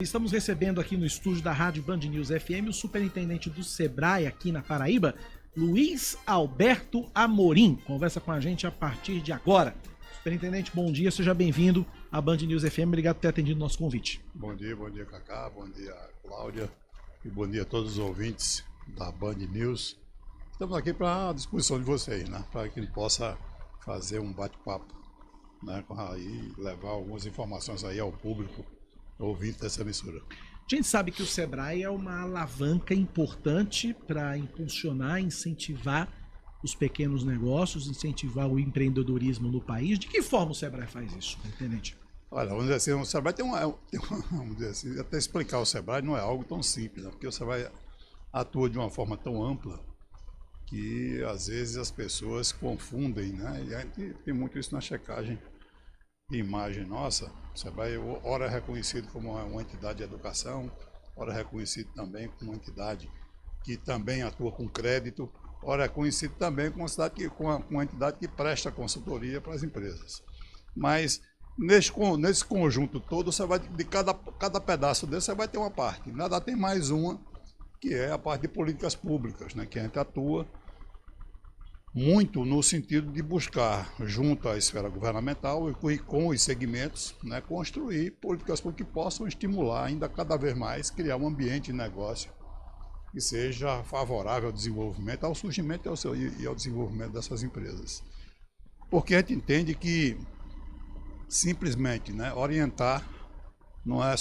Estamos recebendo aqui no estúdio da Rádio Band News FM o superintendente do Sebrae aqui na Paraíba, Luiz Alberto Amorim. Conversa com a gente a partir de agora. Superintendente, bom dia, seja bem-vindo à Band News FM. Obrigado por ter atendido o nosso convite. Bom dia, Cacá, bom dia, Cláudia, e bom dia a todos os ouvintes da Band News. Estamos aqui para a disposição de vocês, né? Para que ele possa fazer um bate-papo, né? Aí levar algumas informações aí ao público ouvinte dessa emissora. A gente sabe que o Sebrae é uma alavanca importante para impulsionar, incentivar os pequenos negócios, incentivar o empreendedorismo no país. De que forma o Sebrae faz isso, superintendente? Olha, vamos dizer assim, o Sebrae vamos dizer assim, até explicar o Sebrae não é algo tão simples, né? Porque o Sebrae atua de uma forma tão ampla que às vezes as pessoas confundem, né? E a gente tem muito isso na checagem de imagem nossa. O Sebrae, ora é reconhecido como uma entidade de educação, ora é reconhecido também como uma entidade que também atua com crédito, ora é conhecido também como uma entidade que presta consultoria para as empresas. Mas nesse conjunto todo, você vai, de cada pedaço desse, você vai ter uma parte. Nada tem mais uma, que é a parte de políticas públicas, né? Que a gente atua muito no sentido de buscar, junto à esfera governamental e com os segmentos, né, construir políticas públicas que possam estimular ainda cada vez mais, criar um ambiente de negócio que seja favorável ao desenvolvimento, ao surgimento e ao desenvolvimento dessas empresas. Porque a gente entende que simplesmente, né, orientar não é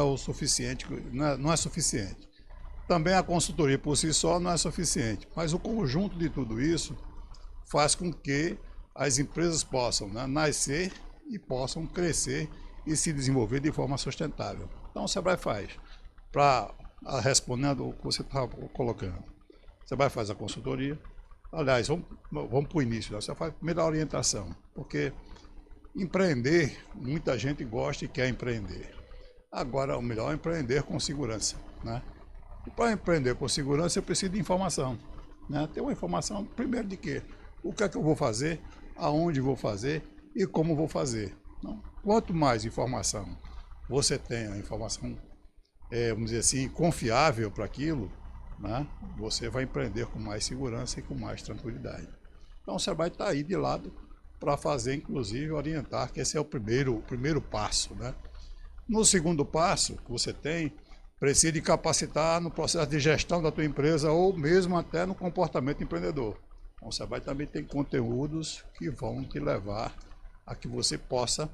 o suficiente, não é suficiente. Também a consultoria por si só não é suficiente, mas o conjunto de tudo isso faz com que as empresas possam, né, nascer e possam crescer e se desenvolver de forma sustentável. Então o Sebrae faz, respondendo o que você estava colocando, o Sebrae faz a consultoria. Aliás, vamos para o início, né? Você faz primeiro a orientação, porque empreender, muita gente gosta e quer empreender. Agora, o melhor é empreender com segurança, né? E para empreender com segurança, eu preciso de informação, né? Ter uma informação, primeiro, de quê? O que é que eu vou fazer, aonde vou fazer e como vou fazer. Então, quanto mais informação você tem, a informação, vamos dizer assim, confiável para aquilo, né? Você vai empreender com mais segurança e com mais tranquilidade. Então, o Sebrae está aí de lado para fazer, inclusive, orientar, que esse é o primeiro passo, né? No segundo passo que você tem, precisa de capacitar no processo de gestão da tua empresa ou mesmo até no comportamento empreendedor. Então, o Sebrae também tem conteúdos que vão te levar a que você possa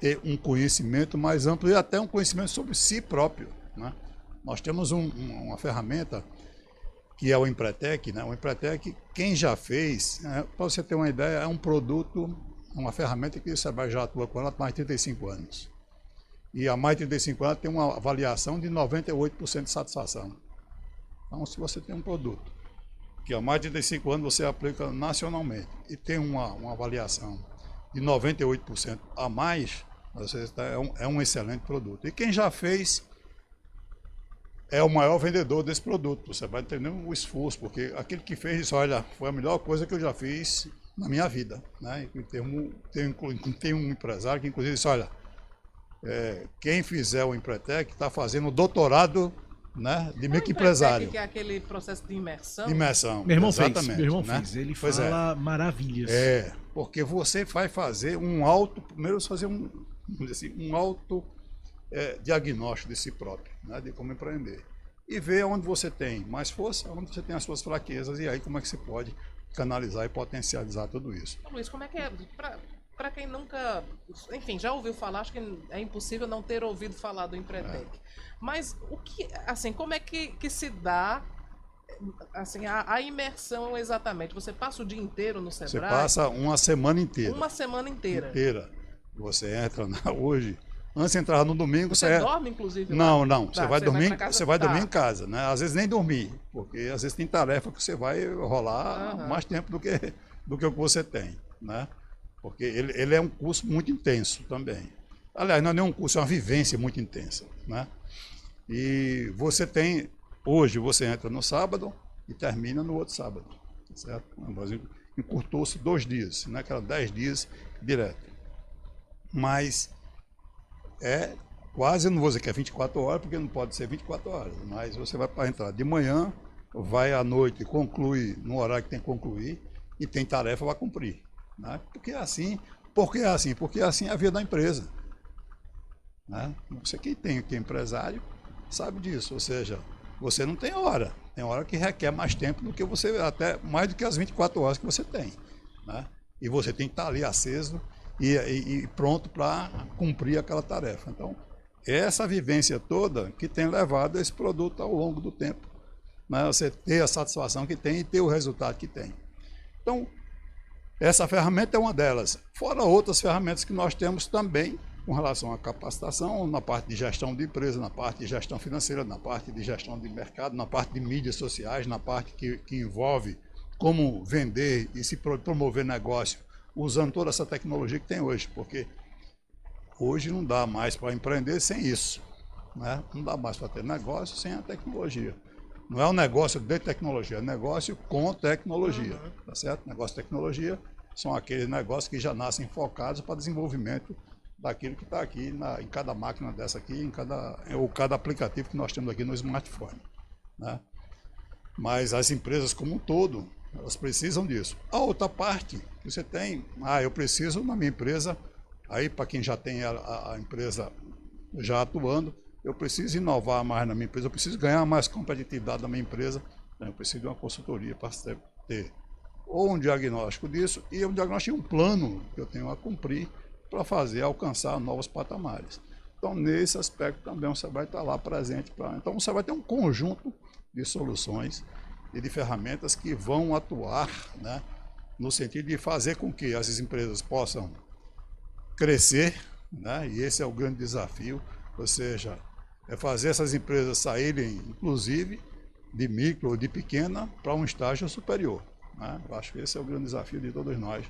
ter um conhecimento mais amplo e até um conhecimento sobre si próprio, né? Nós temos uma ferramenta que é o Empretec, né? O Empretec, quem já fez, para você ter uma ideia, é um produto, uma ferramenta que o Sebrae já atua com ela há mais de 35 anos. E há mais de 35 anos tem uma avaliação de 98% de satisfação. Então, se você tem um produto que há mais de 35 anos você aplica nacionalmente e tem uma avaliação de 98% a mais, é um excelente produto. E quem já fez é o maior vendedor desse produto. Você vai entender o esforço, porque aquele que fez isso, olha, foi a melhor coisa que eu já fiz na minha vida, né? Tem um empresário que inclusive disse, olha, quem fizer o Empretec está fazendo o doutorado, né, de microempresário. Que é aquele processo de imersão. Imersão, Meu irmão exatamente. Meu irmão né? fez, ele fala maravilhas. Porque você vai fazer primeiro fazer vamos dizer assim, um auto diagnóstico de si próprio, né, de como empreender. E ver onde você tem mais força, onde você tem as suas fraquezas, e aí como é que você pode canalizar e potencializar tudo isso. Luiz, como é que é... Para quem nunca, enfim, já ouviu falar, acho que é impossível não ter ouvido falar do Empretec. Mas o que, assim, como é que se dá, assim, a imersão exatamente? Você passa o dia inteiro no Sebrae? Você passa uma semana inteira. Uma semana inteira. Você entra hoje. Antes de entrar no domingo, você dorme, inclusive? Não. Você vai dormir, você vai dormir em casa, né? Às vezes nem dormir, porque às vezes tem tarefa que você vai rolar mais tempo do que o que você tem, né? Porque ele é um curso muito intenso também. Aliás, não é nem um curso, é uma vivência muito intensa, né? E hoje você entra no sábado e termina no outro sábado, certo? Encurtou-se 2 dias, né? Que era 10 dias direto. Mas quase, não vou dizer que é 24 horas, porque não pode ser 24 horas, mas você vai para entrar de manhã, vai à noite, conclui no horário que tem que concluir e tem tarefa para cumprir. Né? Porque é assim é a vida da empresa. Né? Você que é empresário sabe disso, ou seja, você não tem hora que requer mais tempo do que você, até mais do que as 24 horas que você tem. Né? E você tem que estar ali aceso e pronto para cumprir aquela tarefa. Então, essa vivência toda que tem levado esse produto ao longo do tempo. Né? Você ter a satisfação que tem e ter o resultado que tem. Então, essa ferramenta é uma delas. Fora outras ferramentas que nós temos também com relação à capacitação, na parte de gestão de empresa, na parte de gestão financeira, na parte de gestão de mercado, na parte de mídias sociais, na parte que envolve como vender e se promover negócio, usando toda essa tecnologia que tem hoje, porque hoje não dá mais para empreender sem isso. Né? Não dá mais para ter negócio sem a tecnologia. Não é um negócio de tecnologia, é um negócio com tecnologia. Tá certo? Negócio de tecnologia são aqueles negócios que já nascem focados para desenvolvimento daquilo que está aqui em cada máquina dessa aqui, ou cada aplicativo que nós temos aqui no smartphone. Né? Mas as empresas como um todo, elas precisam disso. A outra parte que você tem, eu preciso na minha empresa, aí para quem já tem a empresa já atuando, eu preciso inovar mais na minha empresa, eu preciso ganhar mais competitividade na minha empresa, eu preciso de uma consultoria para ter ou um diagnóstico disso e um diagnóstico e um plano que eu tenho a cumprir para alcançar novos patamares. Então, nesse aspecto também você vai estar lá presente. Então, você vai ter um conjunto de soluções e de ferramentas que vão atuar, né, no sentido de fazer com que as empresas possam crescer, né, e esse é o grande desafio, ou seja, é fazer essas empresas saírem, inclusive, de micro ou de pequena para um estágio superior. Né? Eu acho que esse é o grande desafio de todos nós.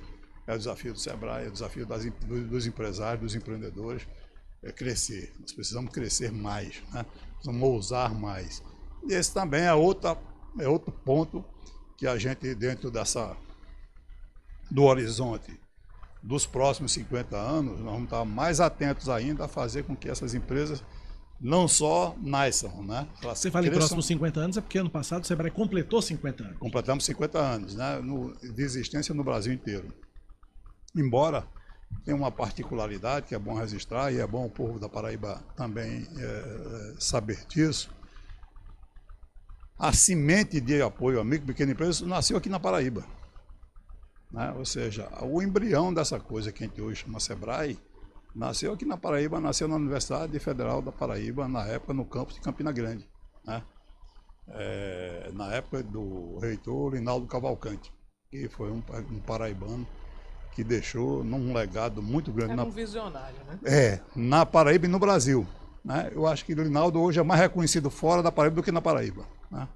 É o desafio do Sebrae, é o desafio dos empresários, dos empreendedores, é crescer. Nós precisamos crescer mais, né? Precisamos ousar mais. E esse também é outro ponto que a gente, dentro do horizonte dos próximos 50 anos, nós vamos estar mais atentos ainda a fazer com que essas empresas não só nasçam, né? Você fala em próximos 50 anos, é porque ano passado o Sebrae completou 50 anos. Completamos 50 anos, né? De existência no Brasil inteiro. Embora tenha uma particularidade que é bom registrar, e é bom o povo da Paraíba também saber disso, a semente de apoio a micro e pequena empresa nasceu aqui na Paraíba. Né? Ou seja, o embrião dessa coisa que a gente hoje chama Sebrae, nasceu aqui na Paraíba, nasceu na Universidade Federal da Paraíba, na época no campus de Campina Grande. Né? Na época do reitor Linaldo Cavalcante, que foi um paraibano que deixou um legado muito grande. Era um visionário, né? Na Paraíba e no Brasil. Né? Eu acho que o Linaldo hoje é mais reconhecido fora da Paraíba do que na Paraíba. Né?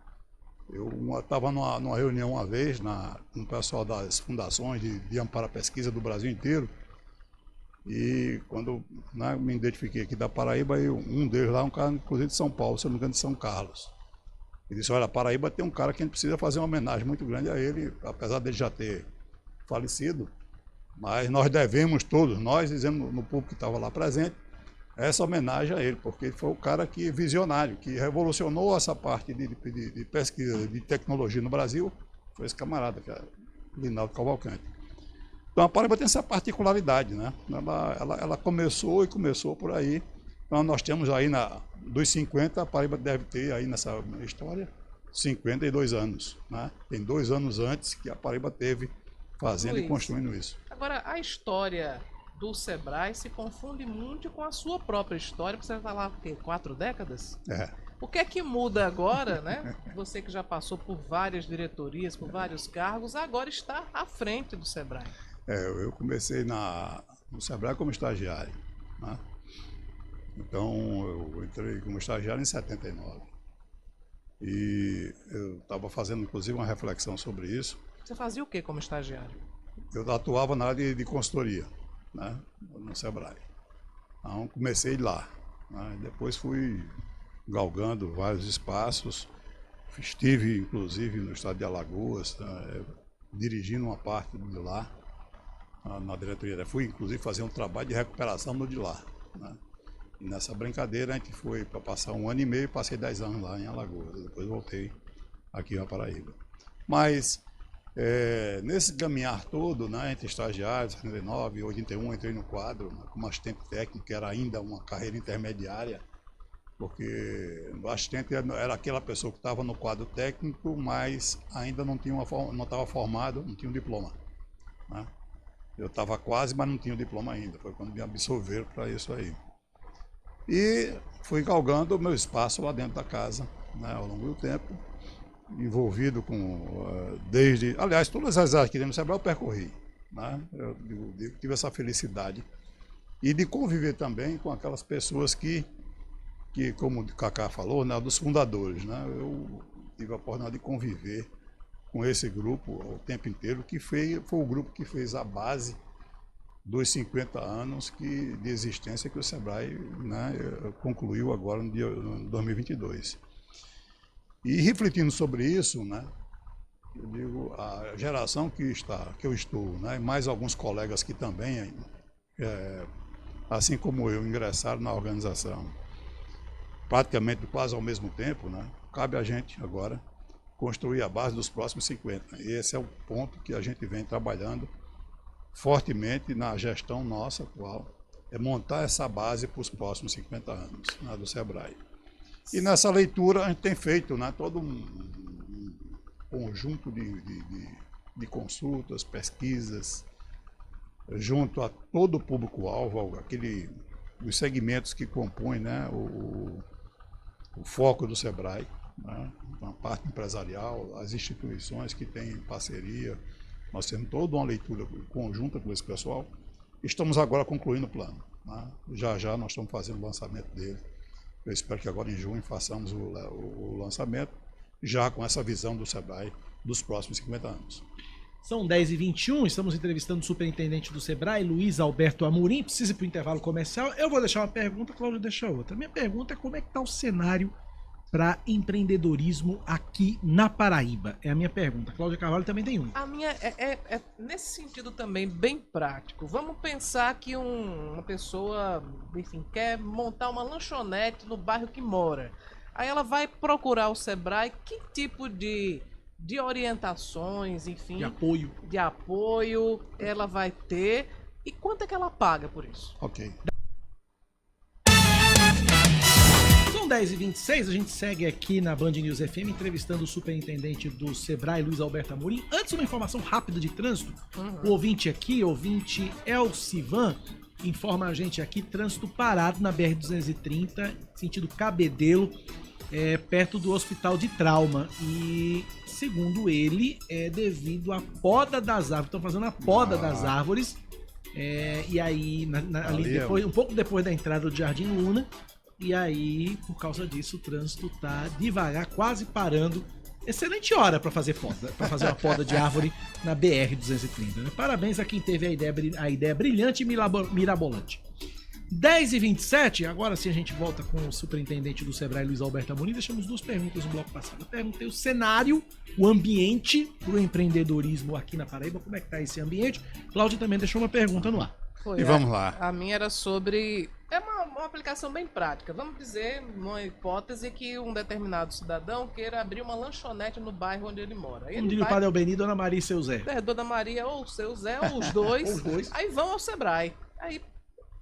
Eu estava numa reunião uma vez com o pessoal das fundações de amparo à pesquisa do Brasil inteiro, e quando, né, me identifiquei aqui da Paraíba, um deles lá, um cara inclusive de São Paulo, se não me engano, de São Carlos. Ele disse: olha, a Paraíba tem um cara que a gente precisa fazer uma homenagem muito grande a ele, apesar dele já ter falecido, mas nós devemos todos, nós dizendo no público que estava lá presente, essa homenagem a ele, porque ele foi o cara que visionário, que revolucionou essa parte de pesquisa, de tecnologia no Brasil, foi esse camarada, que é Linaldo Cavalcante. Então a Paraíba tem essa particularidade, né? Ela começou por aí. Então nós temos aí dos 50, a Paraíba deve ter aí nessa história 52 anos, né? Tem 2 anos antes que a Paraíba teve fazendo e construindo isso. Agora, a história do Sebrae se confunde muito com a sua própria história, porque você está lá, o quê? 4 décadas? O que é que muda agora, né? Você que já passou por várias diretorias, por vários cargos, agora está à frente do Sebrae. Eu comecei no Sebrae como estagiário, né? Então eu entrei como estagiário em 79. E eu estava fazendo inclusive uma reflexão sobre isso. Você fazia o que como estagiário? Eu atuava na área de consultoria, né, no Sebrae. Então comecei lá, né, depois fui galgando vários espaços, estive inclusive no estado de Alagoas, né, dirigindo uma parte de lá, na diretoria. Fui inclusive fazer um trabalho de recuperação no de lá. Né, nessa brincadeira a gente foi para passar 1 ano e meio, passei 10 anos lá em Alagoas, depois voltei aqui na Paraíba. Mas nesse caminhar todo, né, entre estagiários, 79, 81, entrei no quadro, né, como assistente técnico, que era ainda uma carreira intermediária, porque o assistente era aquela pessoa que estava no quadro técnico, mas ainda não estava formado, não tinha um diploma. Né? Eu estava quase, mas não tinha o diploma ainda. Foi quando me absolveram para isso aí. E fui galgando o meu espaço lá dentro da casa, né, ao longo do tempo, envolvido com, aliás, todas as áreas que dentro do Sebrae eu percorri. Né? Eu tive essa felicidade. E de conviver também com aquelas pessoas que como o Cacá falou, né, dos fundadores, né, eu tive a oportunidade de conviver com esse grupo o tempo inteiro, que foi o grupo que fez a base dos 50 anos de existência que o Sebrae, né, concluiu agora no 2022. E refletindo sobre isso, né, eu digo, a geração que eu estou, né, mais alguns colegas que também, assim como eu, ingressaram na organização, praticamente quase ao mesmo tempo, né? Cabe a gente agora construir a base dos próximos 50. E esse é o ponto que a gente vem trabalhando fortemente na gestão nossa atual, é montar essa base para os próximos 50 anos, né, do Sebrae. E nessa leitura a gente tem feito, né, todo um conjunto de consultas, pesquisas, junto a todo o público-alvo, os segmentos que compõem, né, o foco do Sebrae, né, a parte empresarial, as instituições que têm parceria. Nós temos toda uma leitura conjunta com esse pessoal. Estamos agora concluindo o plano. Né? Já nós estamos fazendo o lançamento dele. Eu espero que agora em junho façamos o lançamento, já com essa visão do Sebrae dos próximos 50 anos. São 10h21, estamos entrevistando o superintendente do Sebrae, Luiz Alberto Amorim. Precisa ir para o intervalo comercial. Eu vou deixar uma pergunta, Cláudio deixa outra. Minha pergunta é como é que está o cenário para empreendedorismo aqui na Paraíba? É a minha pergunta. Cláudia Carvalho também tem uma. A minha é nesse sentido também bem prático. Vamos pensar que uma pessoa, enfim, quer montar uma lanchonete no bairro que mora. Aí ela vai procurar o Sebrae, que tipo de orientações, enfim, de apoio ela vai ter e quanto é que ela paga por isso? Ok. São 10h26, a gente segue aqui na Band News FM entrevistando o superintendente do Sebrae, Luiz Alberto Amorim. Antes, uma informação rápida de trânsito. O ouvinte Elcivan, informa a gente aqui, trânsito parado na BR-230, sentido Cabedelo, perto do Hospital de Trauma. E, segundo ele, é devido à poda das árvores. Estão fazendo a poda das árvores. E aí, um pouco depois da entrada do Jardim Luna. E aí, por causa disso, o trânsito tá devagar, quase parando. Excelente hora para fazer uma poda de árvore na BR-230. Né? Parabéns a quem teve a ideia brilhante e mirabolante. 10h27, agora sim a gente volta com o superintendente do Sebrae, Luiz Alberto Amorim. Deixamos 2 perguntas no bloco passado. Eu perguntei o cenário, o ambiente para o empreendedorismo aqui na Paraíba. Como é que tá esse ambiente? Cláudio também deixou uma pergunta no ar. Vamos lá. A minha era sobre... É uma aplicação bem prática. Vamos dizer, uma hipótese, que um determinado cidadão queira abrir uma lanchonete no bairro onde ele mora. Como diria o Padre Albeni, Dona Maria e seu Zé. Dona Maria ou seu Zé, ou os dois. Os dois. Aí vão ao Sebrae. Aí,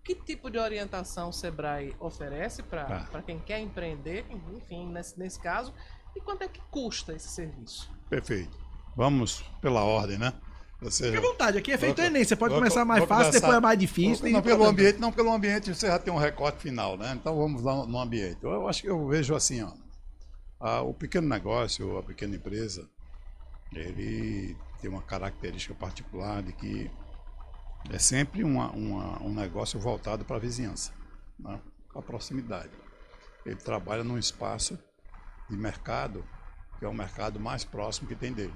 que tipo de orientação o Sebrae oferece para quem quer empreender, enfim, nesse caso? E quanto é que custa esse serviço? Perfeito. Vamos pela ordem, né? Fique à vontade, aqui é feito Enem, você pode começar mais fácil, depois é mais difícil. Não pelo ambiente você já tem um recorte final, né? Então vamos lá no ambiente. Eu acho que eu vejo assim, o pequeno negócio, a pequena empresa, ele tem uma característica particular de que é sempre um negócio voltado para a vizinhança, né? A proximidade. Ele trabalha num espaço de mercado, que é o mercado mais próximo que tem dele.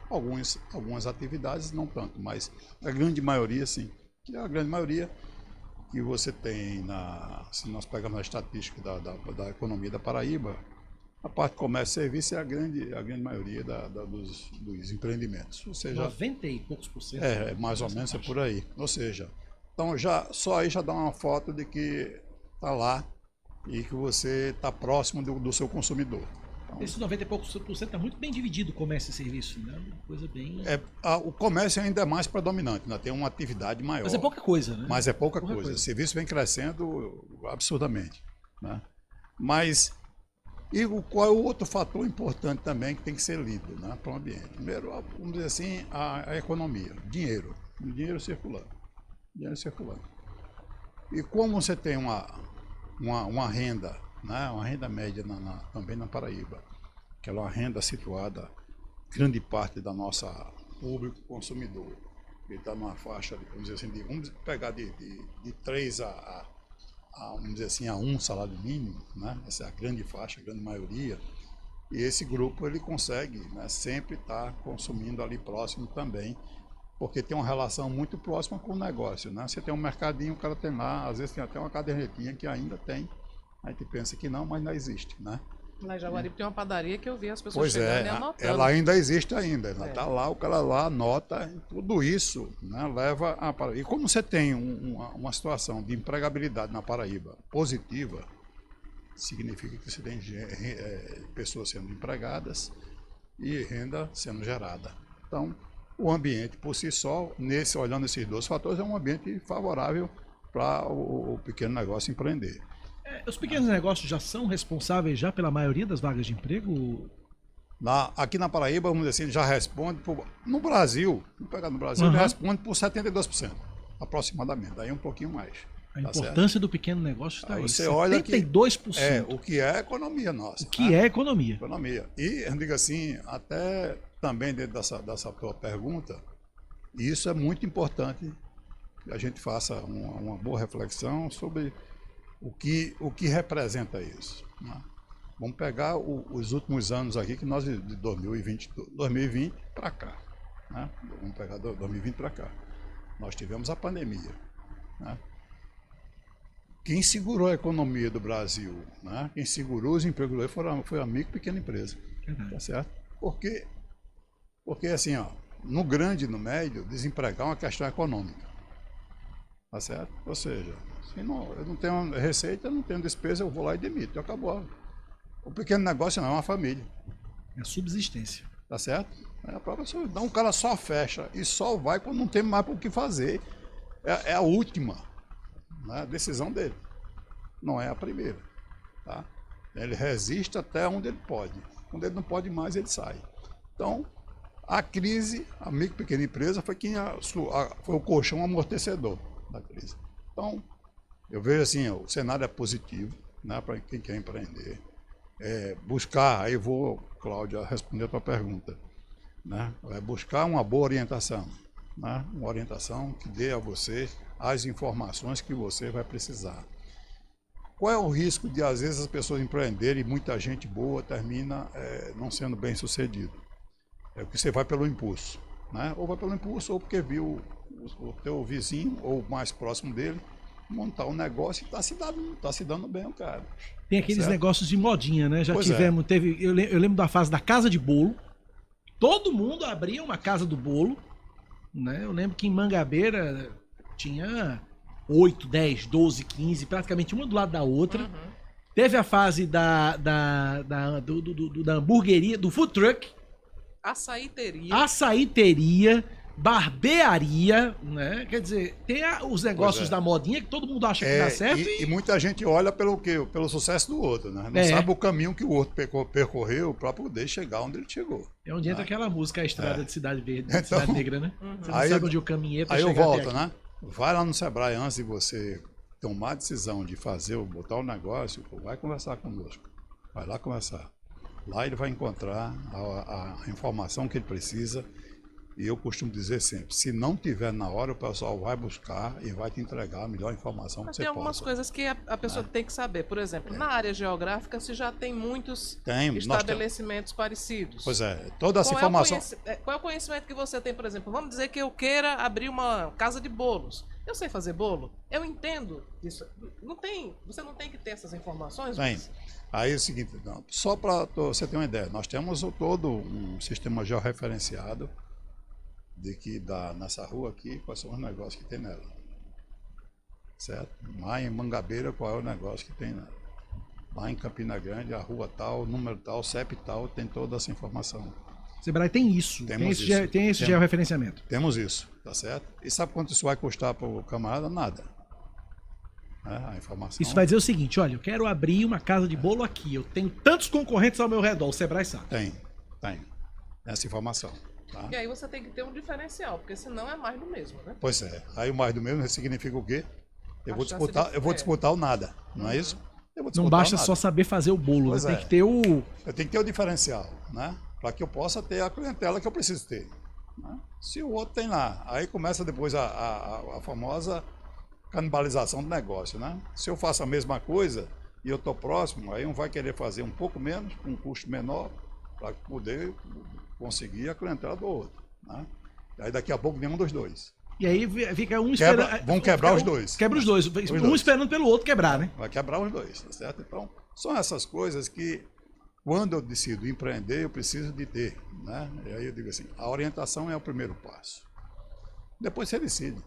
Algumas atividades não tanto, mas a grande maioria sim. Que é a grande maioria que você tem, se nós pegarmos a estatística da economia da Paraíba, a parte de comércio e serviço é a grande maioria dos empreendimentos. Ou seja, 90 e poucos por cento. Mais ou menos é por aí. Ou seja, então só aí já dá uma foto de que está lá e que você está próximo do seu consumidor. Então, Esse 90 e poucos por cento está muito bem dividido, comércio e serviço, né? Uma coisa bem... o comércio ainda é mais predominante, ainda tem uma atividade maior. Mas é pouca coisa, né? Mas é pouca coisa. O serviço vem crescendo absurdamente, né? Mas, qual é o outro fator importante também que tem que ser lido, né, para o ambiente? Primeiro, vamos dizer assim, a economia, dinheiro circulando. Dinheiro circulando. E como você tem uma renda, né, uma renda média também na Paraíba, que ela é uma renda situada, grande parte da nossa público consumidor, ele está numa faixa, vamos dizer assim, vamos pegar de 3 vamos dizer assim, a 1 salário mínimo, né? Essa é a grande faixa, a grande maioria. E esse grupo ele consegue, né, sempre estar consumindo ali próximo também, porque tem uma relação muito próxima com o negócio, né? Você tem um mercadinho, o cara tem lá, às vezes tem até uma cadernetinha que ainda tem, a gente pensa que não, mas não existe, né? Lá em Jaguaribe tem uma padaria que eu vi as pessoas Pois chegando e anotando. ela ainda existe ainda, ela está lá, o cara lá anota, tudo isso, né, leva a Paraíba. E como você tem uma situação de empregabilidade na Paraíba positiva, significa que você tem pessoas sendo empregadas e renda sendo gerada. Então, o ambiente por si só, olhando esses 2 fatores, é um ambiente favorável para o pequeno negócio empreender. Os pequenos negócios já são responsáveis já pela maioria das vagas de emprego? Aqui na Paraíba, vamos dizer assim, ele já responde no Brasil, vamos pegar no Brasil, ele responde por 72%, aproximadamente, daí um pouquinho mais. A importância do pequeno negócio está aí. Você olha 72%. O que é a economia nossa. O que é economia. Economia. E, eu digo assim, até também dentro dessa tua pergunta, isso é muito importante que a gente faça uma boa reflexão sobre o que representa isso, né? Vamos pegar os últimos anos aqui, que nós de 2020 para cá, né? Vamos pegar 2020 para cá. Nós tivemos a pandemia, né? Quem segurou a economia do Brasil, né? Quem segurou os empregos foi a micro e pequena empresa, tá certo? Porque assim, ó, no grande e no médio, desempregar é uma questão econômica, tá certo? Ou seja, se eu não tenho receita, eu não tenho despesa, eu vou lá e demito, acabou. O pequeno negócio não é uma família. É subsistência. Tá certo? Então o cara só fecha e só vai quando não tem mais o que fazer. É a última, né, decisão dele. Não é a primeira. Tá? Ele resiste até onde ele pode. Quando ele não pode mais, ele sai. Então, a crise, a micro e pequena empresa, foi foi o colchão amortecedor da crise. Então, eu vejo assim, o cenário é positivo, né, para quem quer empreender. Buscar, aí vou, Cláudia, responder a tua pergunta, né? Buscar uma boa orientação, né? Uma orientação que dê a você as informações que você vai precisar. Qual é o risco de, às vezes, as pessoas empreenderem e muita gente boa termina não sendo bem sucedido? É que você vai pelo impulso, né? Ou vai pelo impulso, ou porque viu o teu vizinho, ou mais próximo dele, montar um negócio e tá se dando bem o cara. Tem aqueles negócios de modinha, né? Já pois tivemos, eu lembro da fase da casa de bolo. Todo mundo abria uma casa do bolo, né? Eu lembro que em Mangabeira tinha 8, 10, 12, 15, praticamente uma do lado da outra. Uhum. Teve a fase da hamburgueria, do food truck. Açaíteria, barbearia, né? Quer dizer, tem os negócios da modinha que todo mundo acha que dá certo. E muita gente olha pelo quê? Pelo sucesso do outro, né? Não sabe o caminho que o outro percorreu para poder chegar onde ele chegou. É onde entra aquela música, a Estrada de Cidade Verde, de Cidade Negra, né? Você não sabe onde o caminho é para chegar. Aí eu volto, né? Vai lá no Sebrae antes de você tomar a decisão de botar o negócio, vai conversar conosco. Vai lá conversar. Lá ele vai encontrar a informação que ele precisa. E eu costumo dizer sempre, se não tiver na hora, o pessoal vai buscar e vai te entregar a melhor informação que você possa. Tem algumas coisas que a pessoa tem que saber. Por exemplo, na área geográfica, se já tem muitos estabelecimentos parecidos. Pois é, toda essa informação... Qual é o conhecimento que você tem, por exemplo? Vamos dizer que eu queira abrir uma casa de bolos. Eu sei fazer bolo? Eu entendo isso. Você não tem que ter essas informações? Tem. Aí é o seguinte, só para você ter uma ideia, nós temos todo um sistema certo? Lá em Mangabeira, qual é o negócio que tem lá em Campina Grande, a rua tal, número tal, CEP tal, tem toda essa informação. O Sebrae tem isso, Temos tem esse georreferenciamento. Temos isso, tá certo? E sabe quanto isso vai custar para o camarada? Nada. A informação. Isso vai dizer o seguinte, olha, eu quero abrir uma casa de bolo aqui, eu tenho tantos concorrentes ao meu redor, o Sebrae sabe. Tem. Essa informação. Tá? E aí você tem que ter um diferencial, porque senão é mais do mesmo, né? Pois é. Aí o mais do mesmo significa o quê? Eu vou chance disputar o nada, não é isso? Eu vou Não disputar basta o nada. só saber fazer o bolo, Pois tem é. que ter o... Eu tenho que ter o diferencial, né? Para que eu possa ter a clientela que eu preciso ter. Né? Se o outro tem lá, aí começa depois a famosa canibalização do negócio, né? Se eu faço a mesma coisa e eu estou próximo, aí um vai querer fazer um pouco menos, com um custo menor, para poder conseguir a clientela do outro. Né? Aí daqui a pouco nenhum dos dois. E aí fica um esperando... Vão quebrar os dois. Quebra os dois. Um esperando pelo outro quebrar, né? Vai quebrar os dois, tá certo? Então, são essas coisas que, quando eu decido empreender, eu preciso de ter, né? E aí eu digo assim, a orientação é o primeiro passo. Depois você decide,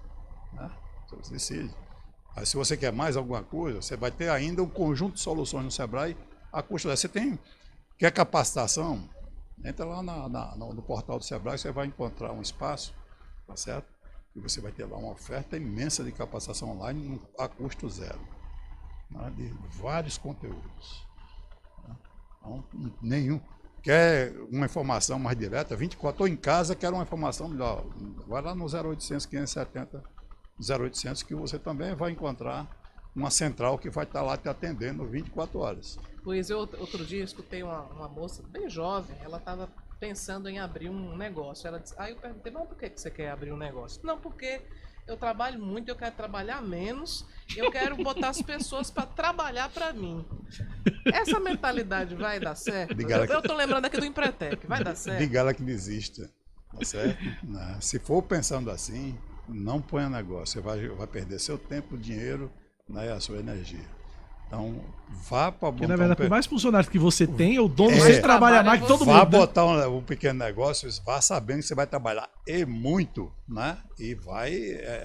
né? Você decide. Aí, se você quer mais alguma coisa, você vai ter ainda um conjunto de soluções no Sebrae a custo dessa. Você quer capacitação? Entra lá no portal do Sebrae, você vai encontrar um espaço, tá certo? E você vai ter lá uma oferta imensa de capacitação online a custo zero, né? De vários conteúdos. Né? Então, nenhum. Quer uma informação mais direta? 24, estou em casa, quero uma informação melhor. Vai lá no 0800 570 0800 que você também vai encontrar uma central que vai estar lá te atendendo 24 horas. Pois eu outro dia escutei uma moça bem jovem, ela estava pensando em abrir um negócio. Ela disse, aí eu perguntei, mas por que você quer abrir um negócio? Não, porque eu trabalho muito, eu quero trabalhar menos, eu quero botar as pessoas para trabalhar para mim. Essa mentalidade vai dar certo? Eu estou lembrando aqui do Empretec, vai dar certo? Diga ela que desista, tá certo? Não. Se for pensando assim, não ponha negócio, você vai perder seu tempo, dinheiro, né, e a sua energia. Então, vá para Porque, na verdade, por mais funcionários que você tem, o dono vai trabalhar trabalha mais que todo vá mundo. botar um pequeno negócio, vá sabendo que você vai trabalhar e muito, né? E vai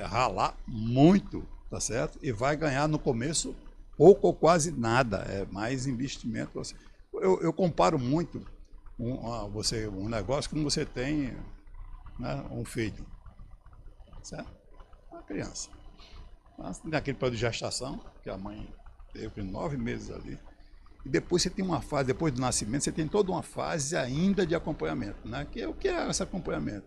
ralar muito, tá certo? E vai ganhar no começo pouco ou quase nada, é mais investimento. Eu comparo muito um negócio como você tem, né, um filho, certo? Uma criança. Naquele período de gestação, que a mãe teve 9 meses ali. E depois você tem uma fase, depois do nascimento, você tem toda uma fase ainda de acompanhamento, né? O que é esse acompanhamento?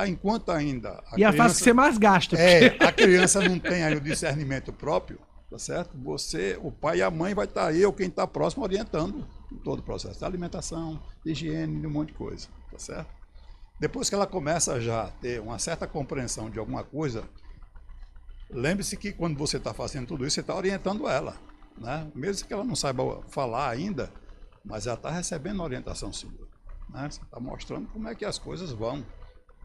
Enquanto ainda... A fase que você mais gasta. A criança não tem aí o discernimento próprio, tá certo? Você, o pai e a mãe vai estar aí, ou quem está próximo, orientando todo o processo de alimentação, de higiene, de um monte de coisa, tá certo? Depois que ela começa já a ter uma certa compreensão de alguma coisa, lembre-se que quando você está fazendo tudo isso, você está orientando ela, né? Mesmo que ela não saiba falar ainda, mas ela está recebendo a orientação sua, né? Você está mostrando como é que as coisas vão,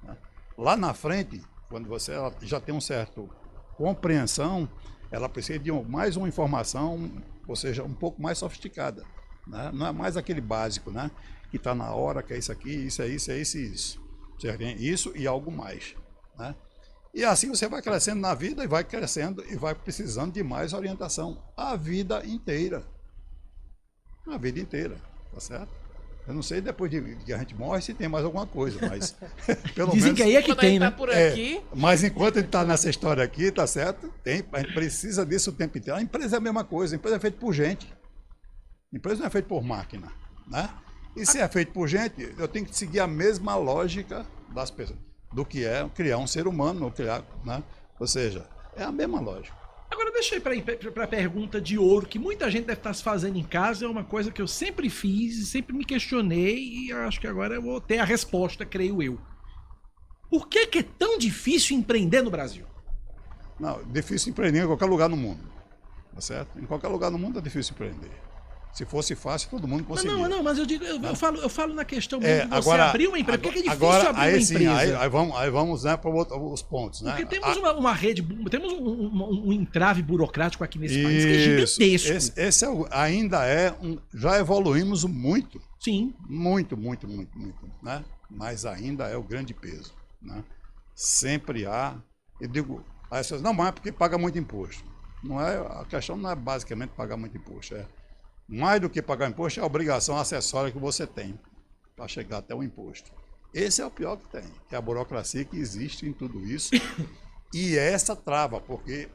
né? Lá na frente, quando ela já tem um certo compreensão, ela precisa de mais uma informação, ou seja, um pouco mais sofisticada, né? Não é mais aquele básico, né? Que está na hora, que é isso aqui, isso é isso, é isso e isso. Você tem isso e algo mais, né? E assim você vai crescendo na vida e vai crescendo e vai precisando de mais orientação a vida inteira. A vida inteira, tá certo? Eu não sei depois de que a gente morre se tem mais alguma coisa, mas pelo Dizem menos... que aí é que Quando a tem, gente né? tá por aqui, Mas enquanto a gente está nessa história aqui, tá certo? A gente precisa disso o tempo inteiro. A empresa é a mesma coisa, a empresa é feita por gente. A empresa não é feita por máquina, né? E se é feito por gente, eu tenho que seguir a mesma lógica das pessoas, do que é criar um ser humano, ou criar, né? Ou seja, é a mesma lógica. Agora deixa eu ir para a pergunta de ouro, que muita gente deve estar se fazendo em casa, é uma coisa que eu sempre fiz, sempre me questionei, e acho que agora eu vou ter a resposta, creio eu. Por que é tão difícil empreender no Brasil? Não, difícil empreender em qualquer lugar no mundo, tá certo? Em qualquer lugar no mundo é difícil empreender. Se fosse fácil, todo mundo conseguia. Não, mas eu digo, eu falo na questão de você agora, abrir uma empresa. Por que é difícil agora, abrir uma empresa? Aí vamos, né, para os pontos, né? Porque temos uma rede, temos um entrave burocrático aqui nesse país que é gigantesco. Esse ainda já evoluímos muito. Sim. Muito, né? Mas ainda é o grande peso, né? Sempre há, eu digo, Aí você diz, não, mas é porque paga muito imposto. Não é, a questão não é basicamente pagar muito imposto. É mais do que pagar imposto, é a obrigação acessória que você tem para chegar até o imposto. Esse é o pior que tem, que é a burocracia que existe em tudo isso. E essa trava, porque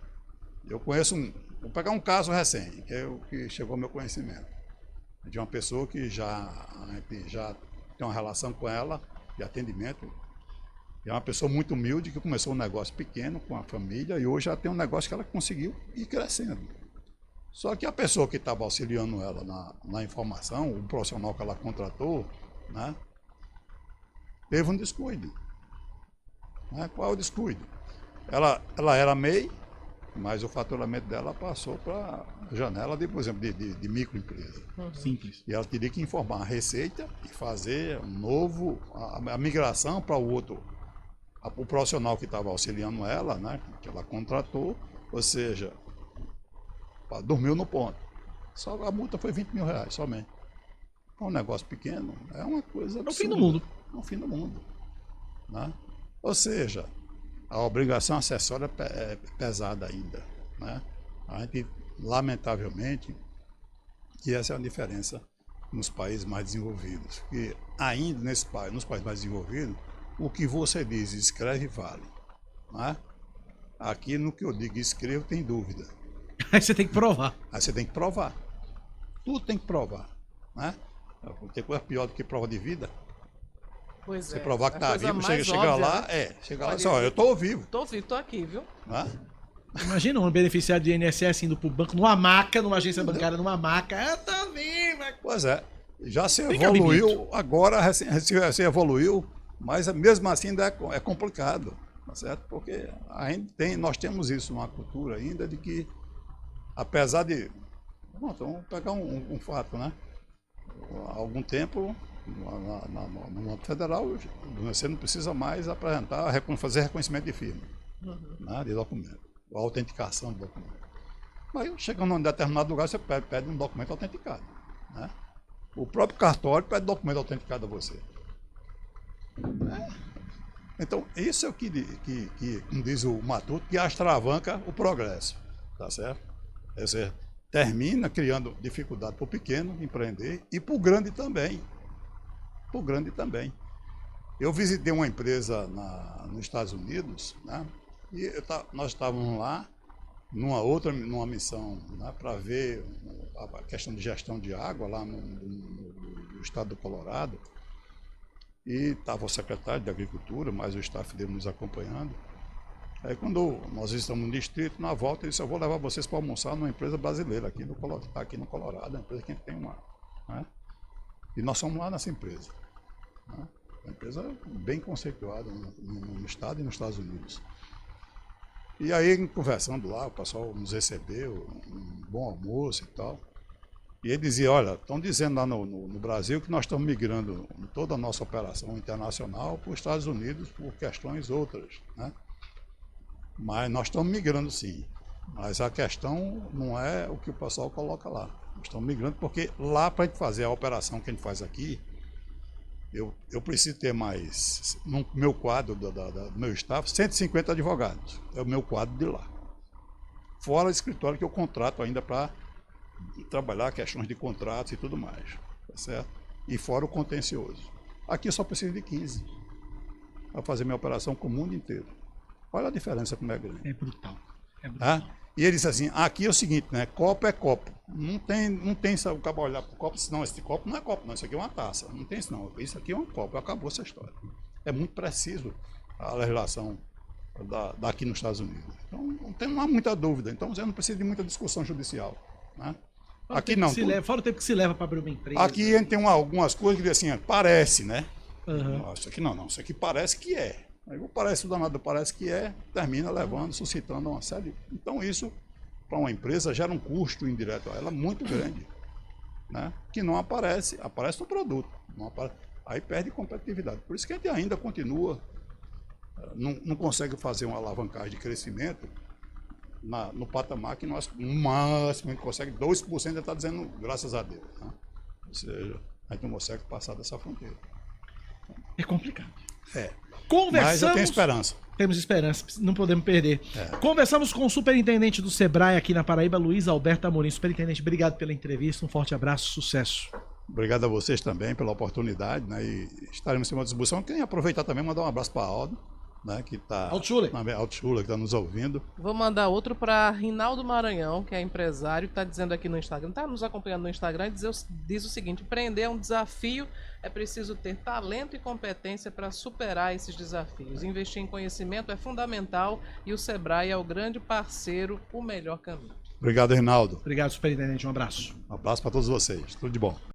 eu conheço vou pegar um caso recente, que é o que chegou ao meu conhecimento, de uma pessoa que a gente já tem uma relação com ela, de atendimento. É uma pessoa muito humilde que começou um negócio pequeno com a família e hoje já tem um negócio que ela conseguiu ir crescendo. Só que a pessoa que estava auxiliando ela na informação, o profissional que ela contratou, né, teve um descuido. Né? Qual é o descuido? Ela era MEI, mas o faturamento dela passou para a janela, por exemplo, de microempresa. Simples. E ela teria que informar a Receita e fazer a migração para o outro. O profissional que estava auxiliando ela, né, que ela contratou, ou seja, dormiu no ponto. Só a multa foi R$20 mil somente. É um negócio pequeno, é uma coisa absurda. É o fim do mundo. É o fim do mundo. Né? Ou seja, a obrigação acessória é pesada ainda. Né? A gente, lamentavelmente, que essa é a diferença nos países mais desenvolvidos. Porque ainda nos países mais desenvolvidos, o que você diz e escreve vale. Né? Aqui no que eu digo e escrevo tem dúvida. Aí você tem que provar. Aí você tem que provar. Tudo tem que provar. Né? Tem coisa pior do que prova de vida. Pois Você é. provar que A tá coisa vivo, mais chega óbvia, lá, né? chega lá e Olha, diz, ó, eu tô vivo. Tô vivo, tô aqui, viu? Né? Imagina um beneficiário de INSS indo pro banco numa maca, numa agência bancária, numa maca. Eu tô viva. Pois é. Já se Tem evoluiu, cabimento. agora se evoluiu, mas mesmo assim ainda é complicado, tá certo? Porque ainda nós temos isso, uma cultura ainda de que, apesar de... Bom, então vamos pegar um fato, né? Há algum tempo, no âmbito federal, você não precisa mais apresentar, fazer reconhecimento de firma, né? De documento, ou autenticação de documento. Mas chegando em um determinado lugar, você pede um documento autenticado, né? O próprio cartório pede documento autenticado a você. Então, isso é o que diz o Matuto, que astravanca o progresso, tá certo? Você termina criando dificuldade para o pequeno empreender e para o grande também. Para o grande também. Eu visitei uma empresa nos Estados Unidos, né? E nós estávamos lá numa missão, né, para ver a questão de gestão de água lá no estado do Colorado. E estava o secretário de Agricultura, mais o staff dele nos acompanhando. Aí quando nós estamos no distrito, na volta, ele disse, eu vou levar vocês para almoçar numa empresa brasileira aqui no Colorado, uma empresa que a gente tem uma. Né? E nós fomos lá nessa empresa. Né? Uma empresa bem conceituada no estado e nos Estados Unidos. E aí, conversando lá, o pessoal nos recebeu, um bom almoço e tal. E ele dizia, olha, estão dizendo lá no Brasil que nós estamos migrando toda a nossa operação internacional para os Estados Unidos por questões outras, né? Mas nós estamos migrando sim. Mas a questão não é o que o pessoal coloca lá. Nós estamos migrando porque lá, para a gente fazer a operação que a gente faz aqui, eu preciso ter mais, no meu quadro do meu staff, 150 advogados. É o meu quadro de lá. Fora o escritório que eu contrato ainda para trabalhar questões de contratos e tudo mais. Tá certo? E fora o contencioso. Aqui eu só preciso de 15 para fazer minha operação com o mundo inteiro. Olha a diferença como é grande. É brutal. É brutal. E ele disse assim, aqui é o seguinte, né? Copo é copo. Não tem o cabo olhar para o copo, senão esse copo não é copo, não. Isso aqui é uma taça. Não tem isso não. Isso aqui é um copo. Acabou essa história. É muito preciso a legislação daqui nos Estados Unidos. Então não há muita dúvida. Então você não precisa de muita discussão judicial. Né? Aqui não. Fora o tempo que se leva para abrir uma empresa. Aqui a gente tem algumas coisas que dizem assim, parece, né? Uhum. Isso aqui não. Isso aqui parece que é. Aí o parece danado, parece que é, termina levando, suscitando uma série. Então isso, para uma empresa, gera um custo indireto a ela muito grande, né? Que não aparece no produto. Não aparece, aí perde competitividade. Por isso que a gente ainda continua, não consegue fazer uma alavancagem de crescimento no patamar que nós, no máximo, a gente consegue 2%, já está dizendo graças a Deus. Né? Ou seja, a gente não consegue passar dessa fronteira. É complicado. Mas eu Conversamos... tenho esperança. Temos esperança, não podemos perder. É. Conversamos com o superintendente do Sebrae aqui na Paraíba, Luiz Alberto Amorim. Superintendente, obrigado pela entrevista, um forte abraço, sucesso. Obrigado a vocês também pela oportunidade, né? E estaremos em uma discussão. Queria aproveitar também e mandar um abraço para a Aldo, né? Que está. Aldo Schuller, que está nos ouvindo. Vou mandar outro para Rinaldo Maranhão, que é empresário, está dizendo aqui no Instagram, está nos acompanhando no Instagram, e diz o seguinte: empreender é um desafio, é preciso ter talento e competência para superar esses desafios. Investir em conhecimento é fundamental e o Sebrae é o grande parceiro, o melhor caminho. Obrigado, Reinaldo. obrigado, superintendente, um abraço. Um abraço para todos vocês. Tudo de bom.